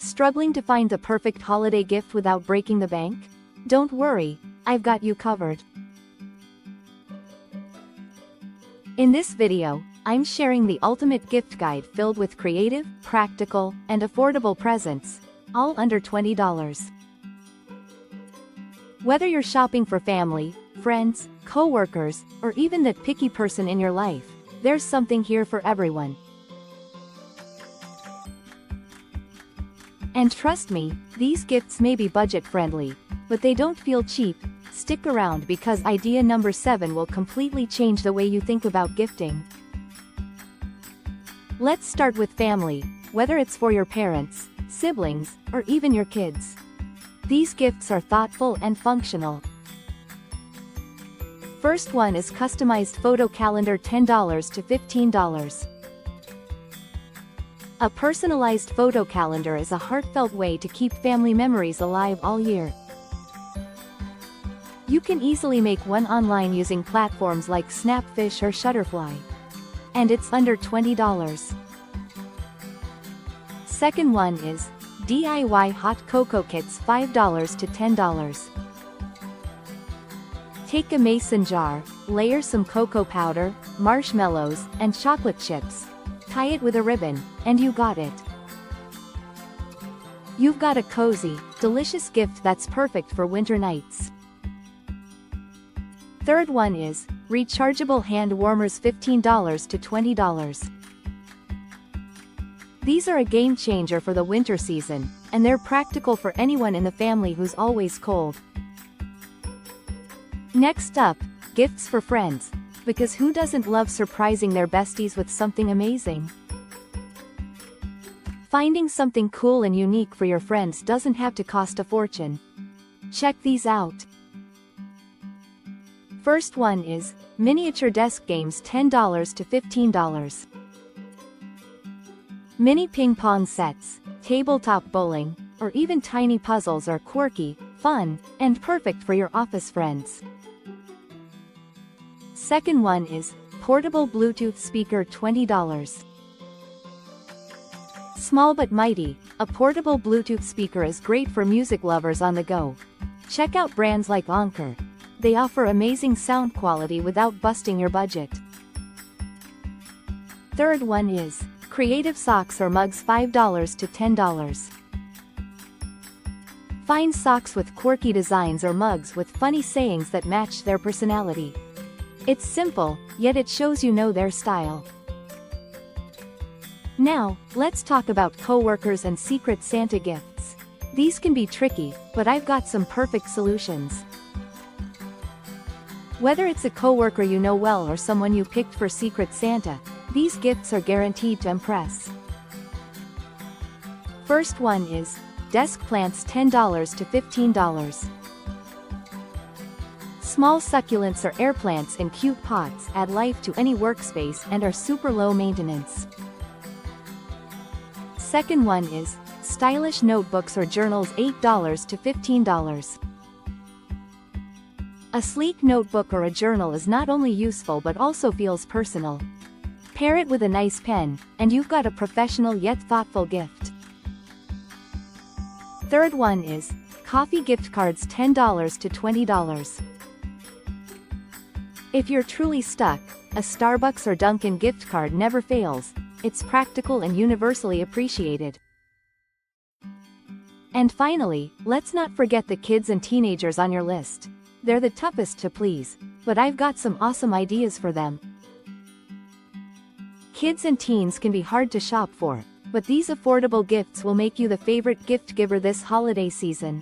Struggling to find the perfect holiday gift without breaking the bank? Don't worry, I've got you covered. In this video, I'm sharing the ultimate gift guide filled with creative, practical, and affordable presents, all under $20. Whether you're shopping for family, friends, coworkers, or even that picky person in your life, there's something here for everyone. And trust me, these gifts may be budget-friendly, but they don't feel cheap. Stick around because idea number 7 will completely change the way you think about gifting. Let's start with family, whether it's for your parents, siblings, or even your kids. These gifts are thoughtful and functional. First one is customized photo calendar, $10 to $15. A personalized photo calendar is a heartfelt way to keep family memories alive all year. You can easily make one online using platforms like Snapfish or Shutterfly. And it's under $20. Second one is DIY hot cocoa kits, $5 to $10. Take a mason jar, layer some cocoa powder, marshmallows, and chocolate chips. Tie it with a ribbon, and you got it. You've got a cozy, delicious gift that's perfect for winter nights. Third one is Rechargeable Hand Warmers, $15 to $20. These are a game changer for the winter season, and they're practical for anyone in the family who's always cold. Next up, gifts for friends, because who doesn't love surprising their besties with something amazing? Finding something cool and unique for your friends doesn't have to cost a fortune. Check these out. First one is miniature desk games, $10 to $15. Mini ping pong sets, tabletop bowling, or even tiny puzzles are quirky, fun, and perfect for your office friends. Second one is portable Bluetooth speaker, $20. Small but mighty, a portable Bluetooth speaker is great for music lovers on the go. Check out brands like Anker. They offer amazing sound quality without busting your budget. Third one is creative socks or mugs, $5 to $10. Find socks with quirky designs or mugs with funny sayings that match their personality. It's simple, yet it shows you know their style. Now, let's talk about coworkers and Secret Santa gifts. These can be tricky, but I've got some perfect solutions. Whether it's a coworker you know well or someone you picked for Secret Santa, these gifts are guaranteed to impress. First one is desk plants, $10 to $15. Small succulents or air plants in cute pots add life to any workspace and are super low maintenance. Second one is stylish notebooks or journals, $8 to $15. A sleek notebook or a journal is not only useful but also feels personal. Pair it with a nice pen, and you've got a professional yet thoughtful gift. Third one is coffee gift cards, $10 to $20. If you're truly stuck, a Starbucks or Dunkin' gift card never fails. It's practical and universally appreciated. And finally, let's not forget the kids and teenagers on your list. They're the toughest to please, but I've got some awesome ideas for them. Kids and teens can be hard to shop for, but these affordable gifts will make you the favorite gift giver this holiday season.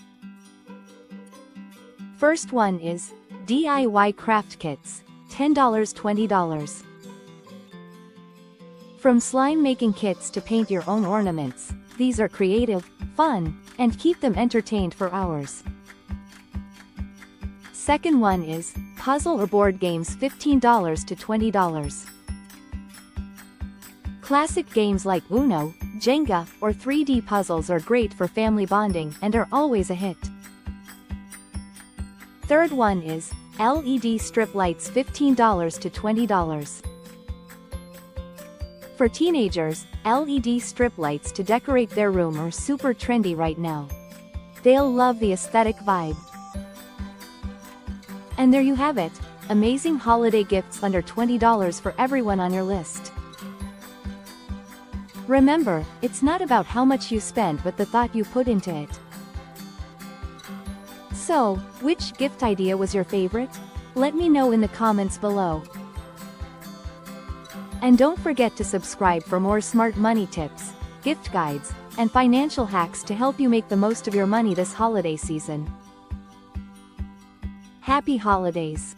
First one is DIY craft kits, $10 to $20. From slime making kits to paint your own ornaments, these are creative, fun, and keep them entertained for hours. Second one is puzzle or board games, $15 to $20. Classic games like Uno, Jenga, or 3D puzzles are great for family bonding and are always a hit. Third one is LED strip lights, $15 to $20. For teenagers, LED strip lights to decorate their room are super trendy right now. They'll love the aesthetic vibe. And there you have it, amazing holiday gifts under $20 for everyone on your list. Remember, it's not about how much you spend but the thought you put into it. So, which gift idea was your favorite? Let me know in the comments below. And don't forget to subscribe for more smart money tips, gift guides, and financial hacks to help you make the most of your money this holiday season. Happy holidays!